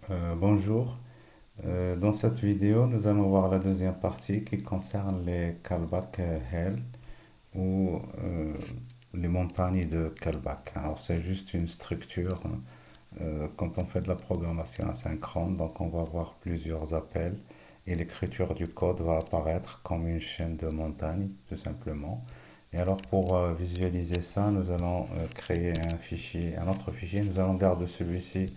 Bonjour. Dans cette vidéo, nous allons voir la deuxième partie qui concerne les callbacks Hell ou les montagnes de callback. Alors, c'est juste une structure quand on fait de la programmation asynchrone. Donc, on va voir plusieurs appels et l'écriture du code va apparaître comme une chaîne de montagnes, tout simplement. Et alors, pour visualiser ça, nous allons créer un fichier, un autre fichier. Nous allons garder celui-ci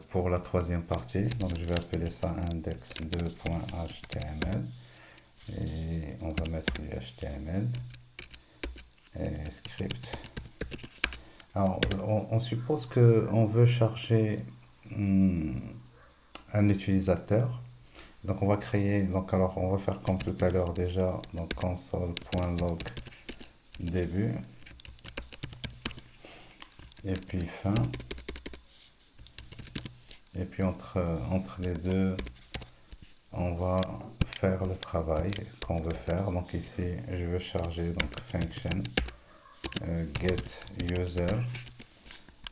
pour la troisième partie. Donc je vais appeler ça index2.html et on va mettre du HTML et script. Alors on suppose que on veut charger hum, un utilisateur. Donc on va créer, donc alors on va faire comme tout à l'heure déjà, donc console.log début et puis fin. Et puis entre les deux, on va faire le travail qu'on veut faire. Donc ici, je veux charger donc function get user.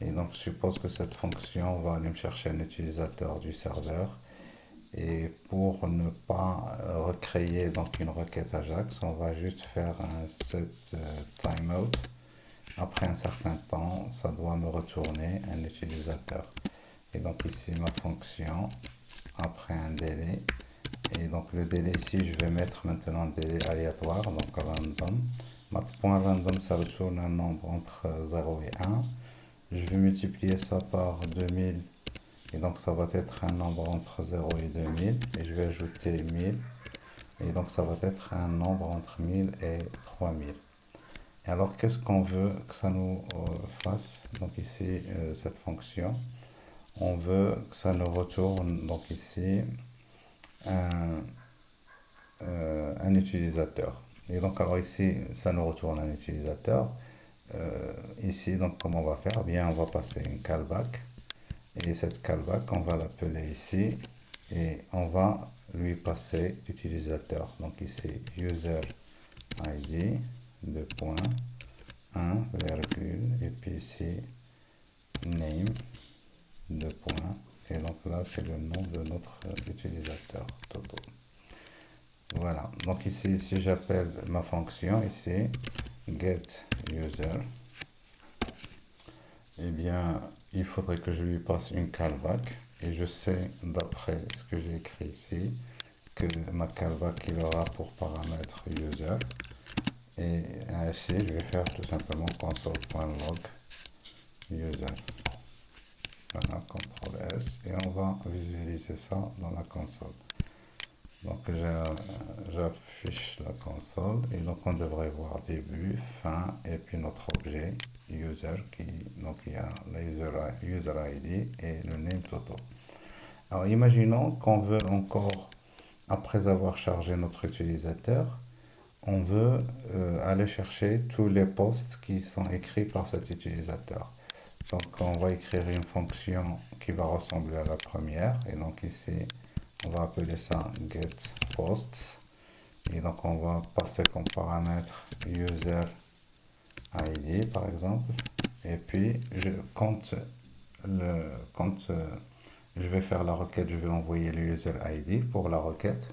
Et donc, je suppose que cette fonction va aller me chercher un utilisateur du serveur. Et pour ne pas recréer donc une requête Ajax, on va juste faire un set timeout. Après un certain temps, ça doit me retourner un utilisateur. Et donc ici, ma fonction, après un délai, et donc le délai ici, je vais mettre maintenant un délai aléatoire, donc random. Mat.random, ça retourne un nombre entre 0 et 1. Je vais multiplier ça par 2000, et donc ça va être un nombre entre 0 et 2000. Et je vais ajouter 1000, et donc ça va être un nombre entre 1000 et 3000. Et alors, qu'est-ce qu'on veut que ça nous fasse? Donc ici, cette fonction, on veut que ça nous retourne, donc ici, un, un utilisateur. Et donc, alors ici, ça nous retourne un utilisateur. Ici, donc, comment on va faire? Bien, on va passer une callback. Et cette callback, on va l'appeler ici. Et on va lui passer l'utilisateur. Donc ici, user ID, 2 points, 1, virgule, et puis ici, name, 2 points. Et donc là, c'est le nom de notre utilisateur, Toto. Voilà, donc ici, si j'appelle ma fonction ici, get user, eh bien, il faudrait que je lui passe une callback. Et je sais, d'après ce que j'ai écrit ici, que ma callback, il aura pour paramètre user. Et ainsi, je vais faire tout simplement console.log user. Voilà, CTRL S. Et on va visualiser ça dans la console. Donc j'affiche la console et donc on devrait voir début, fin et puis notre objet user qui donc il y a la user ID et le name Toto. Alors imaginons qu'on veut encore, après avoir chargé notre utilisateur, on veut aller chercher tous les posts qui sont écrits par cet utilisateur. Donc on va écrire une fonction qui va ressembler à la première et donc ici on va appeler ça getPosts et donc on va passer comme paramètre user ID par exemple et puis quand je vais faire la requête, je vais envoyer le user ID pour la requête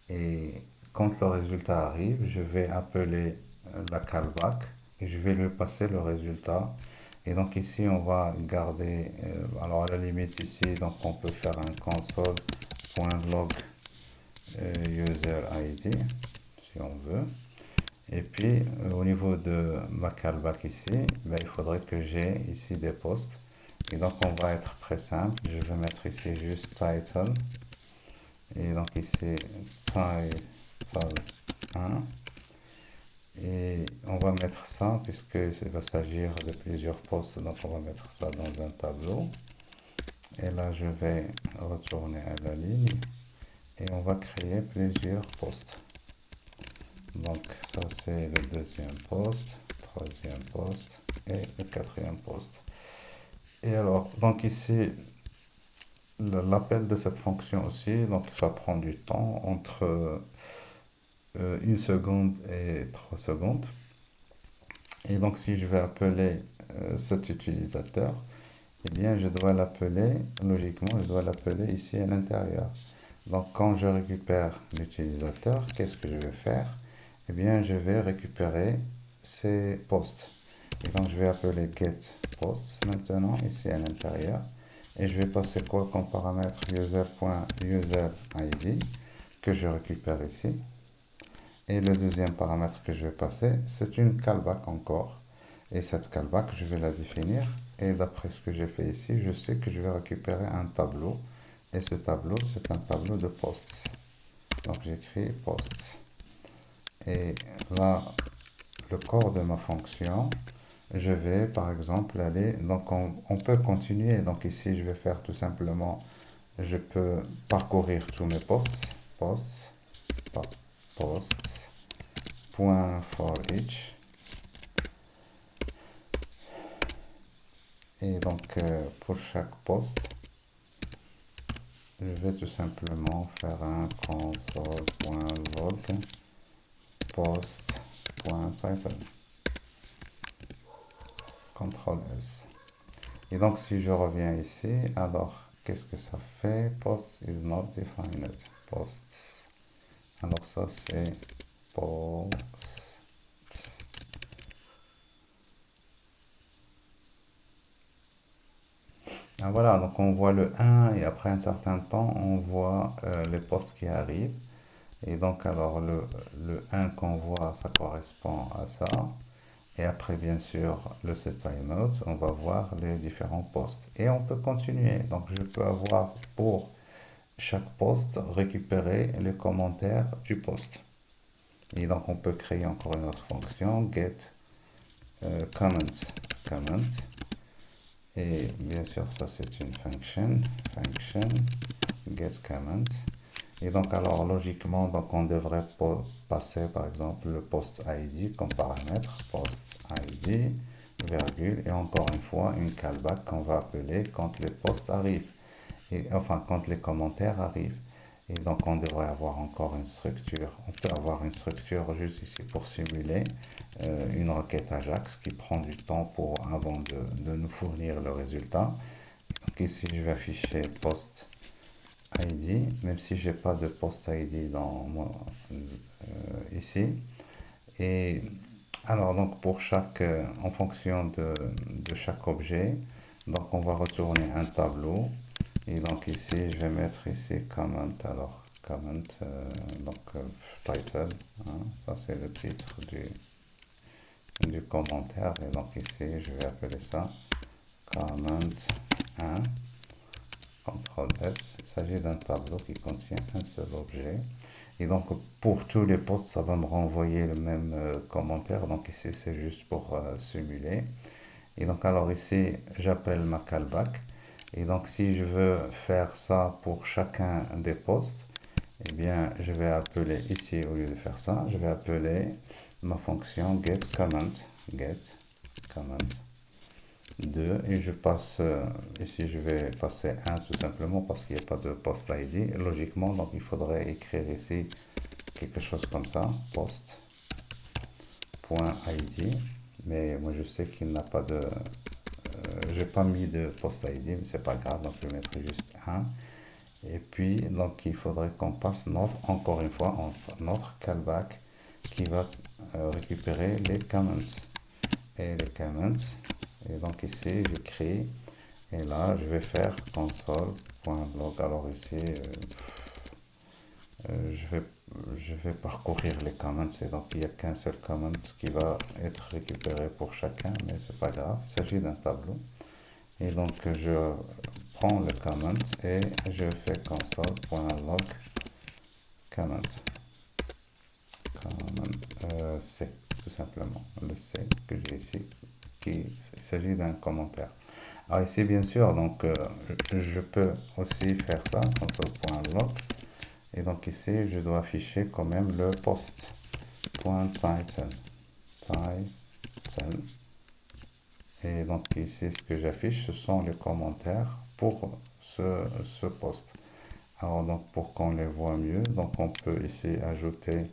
et quand le résultat arrive, je vais appeler la callback et je vais lui passer le résultat. Et donc ici, on va garder, alors à la limite ici, donc on peut faire un console.log user ID si on veut. Et puis au niveau de ma callback ici, ben, il faudrait que j'ai ici des posts. Et donc on va être très simple. Je vais mettre ici juste title. Et donc ici title 1. Et on va mettre ça, puisque il va s'agir de plusieurs postes, donc on va mettre ça dans un tableau. Et là, je vais retourner à la ligne et on va créer plusieurs postes. Donc ça, c'est le deuxième poste, troisième poste et le quatrième poste. Et alors, donc ici, l'appel de cette fonction aussi, donc ça prend du temps entre 1 seconde et 3 secondes. Et donc si je vais appeler cet utilisateur, eh bien, je dois l'appeler, logiquement, je dois l'appeler ici à l'intérieur. Donc, quand je récupère l'utilisateur, qu'est-ce que je vais faire? Eh bien, je vais récupérer ces posts. Et donc, je vais appeler getPosts maintenant, ici à l'intérieur. Et je vais passer quoi comme paramètre user.userID que je récupère ici. Et le deuxième paramètre que je vais passer, c'est une callback encore. Et cette callback, je vais la définir. Et d'après ce que j'ai fait ici, je sais que je vais récupérer un tableau. Et ce tableau, c'est un tableau de posts. Donc j'écris posts. Et là, le corps de ma fonction, je vais par exemple aller, donc on peut continuer. Donc ici, je vais faire tout simplement, je peux parcourir tous mes posts, posts, posts, point for each. Et donc pour chaque poste, je vais tout simplement faire un console.log post.title. CTRL S. Et donc si je reviens ici, alors qu'est-ce que ça fait? Post is not defined. Posts. Alors ça c'est post. Ah, voilà, donc on voit le 1 et après un certain temps, on voit les postes qui arrivent. Et donc alors le 1 qu'on voit, ça correspond à ça. Et après, bien sûr, le set timeout, on va voir les différents postes. Et on peut continuer. Donc, je peux avoir pour chaque poste récupérer les commentaires du poste. Et donc, on peut créer encore une autre fonction, get comment. Et bien sûr, ça c'est une function get comment. Et donc, alors logiquement, donc on devrait passer par exemple le post ID comme paramètre, post ID, virgule, et encore une fois, une callback qu'on va appeler quand les posts arrivent, et enfin quand les commentaires arrivent. Et donc, on devrait avoir encore une structure. On peut avoir une structure juste ici pour simuler une requête Ajax qui prend du temps avant de nous fournir le résultat. Donc, ici, je vais afficher post ID, même si j'ai pas de post ID ici. Et alors donc pour chaque, en fonction de chaque objet, donc on va retourner un tableau. Et donc ici, je vais mettre ici comment. Alors comment, donc title, hein, ça c'est le titre du commentaire. Et donc ici, je vais appeler ça comment 1. CTRL S, il s'agit d'un tableau qui contient un seul objet. Et donc pour tous les postes, ça va me renvoyer le même commentaire. Donc ici, c'est juste pour simuler. Et donc alors ici, j'appelle ma callback. Et donc si je veux faire ça pour chacun des postes, eh bien je vais appeler ici, au lieu de faire ça, je vais appeler ma fonction getComment. Get 2 et je passe ici je vais passer 1 tout simplement parce qu'il n'y a pas de post ID logiquement, donc il faudrait écrire ici quelque chose comme ça, post.id, mais moi je sais qu'il n'a pas de j'ai pas mis de post ID, mais c'est pas grave, donc je vais mettre juste 1. Et puis donc il faudrait qu'on passe encore une fois notre callback qui va récupérer les comments et les comments. Et donc ici, j'écris, et là, je vais faire console.log. Alors ici, je vais parcourir les comments, et donc il n'y a qu'un seul comment qui va être récupéré pour chacun, mais c'est pas grave, il s'agit d'un tableau. Et donc je prends le comment et je fais console.log comment. C, tout simplement, le C que j'ai ici, il s'agit d'un commentaire. Alors ici, bien sûr, donc je peux aussi faire ça, console.log, et donc ici, je dois afficher quand même le post.title, title, et donc ici, ce que j'affiche, ce sont les commentaires pour ce post. Alors donc pour qu'on les voit mieux, donc on peut ici ajouter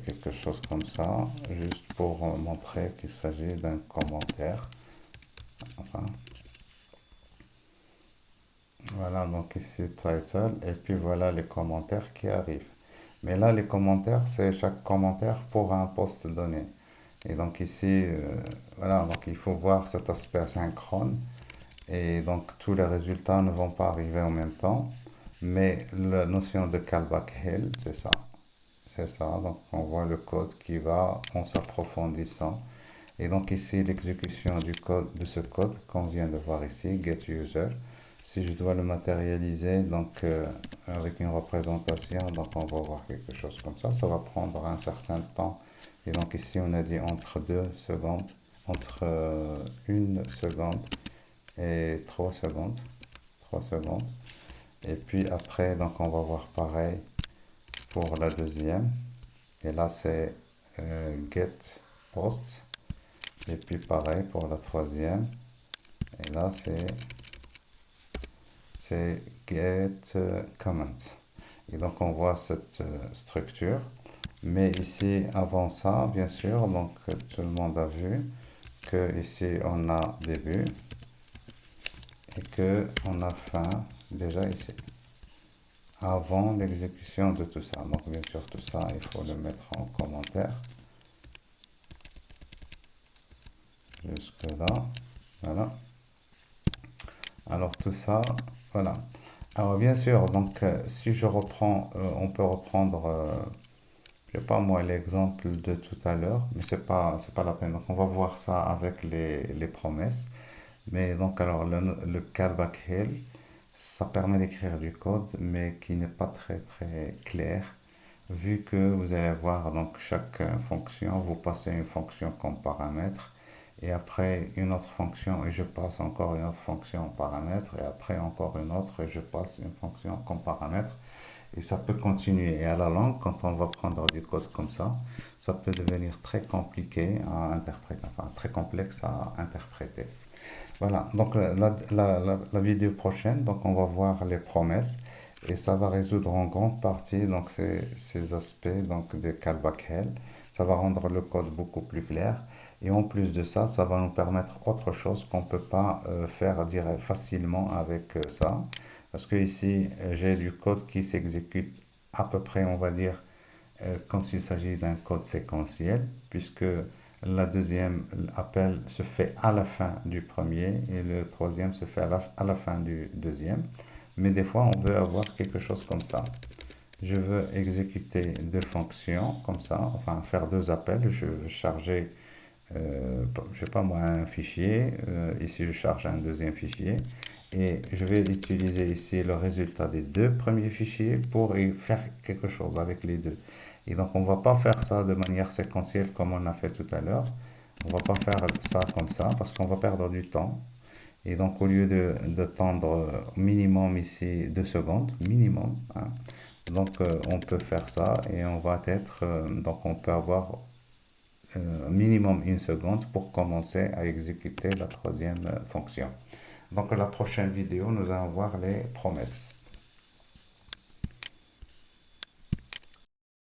quelque chose comme ça, juste pour montrer qu'il s'agit d'un commentaire. Enfin, Voilà, donc ici title, et puis voilà les commentaires qui arrivent. Mais là, les commentaires, c'est chaque commentaire pour un post donné. Et donc ici, voilà, donc il faut voir cet aspect asynchrone. Et donc tous les résultats ne vont pas arriver en même temps. Mais la notion de callback hill, c'est ça. C'est ça. Donc on voit le code qui va en s'approfondissant. Et donc ici, l'exécution du code, de ce code qu'on vient de voir ici, getUser. Si je dois le matérialiser donc avec une représentation, donc on va voir quelque chose comme ça. Ça va prendre un certain temps. Et donc ici, on a dit entre 2 secondes, entre 1 seconde et 3 secondes. 3 secondes. Et puis après, donc on va voir pareil pour la deuxième. Et là, c'est get post. Et puis pareil pour la troisième. Et là, c'est get comment. Et donc, on voit cette structure. Mais ici, avant ça, bien sûr, donc tout le monde a vu que ici, on a début et que on a fin déjà ici. Avant l'exécution de tout ça. Donc, bien sûr, tout ça, il faut le mettre en commentaire. Jusque là. Voilà. Alors tout ça, voilà. Alors bien sûr, donc si je reprends, on peut reprendre, je sais pas moi, l'exemple de tout à l'heure, mais c'est pas la peine. Donc on va voir ça avec les promesses. Mais donc alors le callback hill, ça permet d'écrire du code, mais qui n'est pas très très clair, vu que vous allez voir donc chaque fonction, vous passez une fonction comme paramètre et après une autre fonction et je passe encore une autre fonction en paramètre et après encore une autre et je passe une fonction comme paramètre et ça peut continuer. Et à la longue, quand on va prendre du code comme ça peut devenir très compliqué à interpréter, enfin très complexe à interpréter. Voilà, donc la vidéo prochaine, donc on va voir les promesses et ça va résoudre en grande partie donc ces aspects donc de callback hell. Ça va rendre le code beaucoup plus clair et en plus de ça, ça va nous permettre autre chose qu'on ne peut pas faire dire facilement avec ça. Parce que ici, j'ai du code qui s'exécute à peu près, on va dire, comme s'il s'agit d'un code séquentiel, puisque la deuxième appel se fait à la fin du premier et le troisième se fait à la fin du deuxième. Mais des fois, on veut avoir quelque chose comme ça. Je veux exécuter deux fonctions comme ça, enfin faire deux appels. Je veux charger, je sais pas moi, un fichier. Ici, je charge un deuxième fichier. Et je vais utiliser ici le résultat des deux premiers fichiers pour y faire quelque chose avec les deux. Et donc, on ne va pas faire ça de manière séquentielle comme on a fait tout à l'heure. On ne va pas faire ça comme ça parce qu'on va perdre du temps. Et donc, au lieu d'attendre minimum ici 2 secondes, minimum, hein, donc on peut faire ça et on va être, donc on peut avoir minimum 1 seconde pour commencer à exécuter la troisième fonction. Donc la prochaine vidéo, nous allons voir les promesses.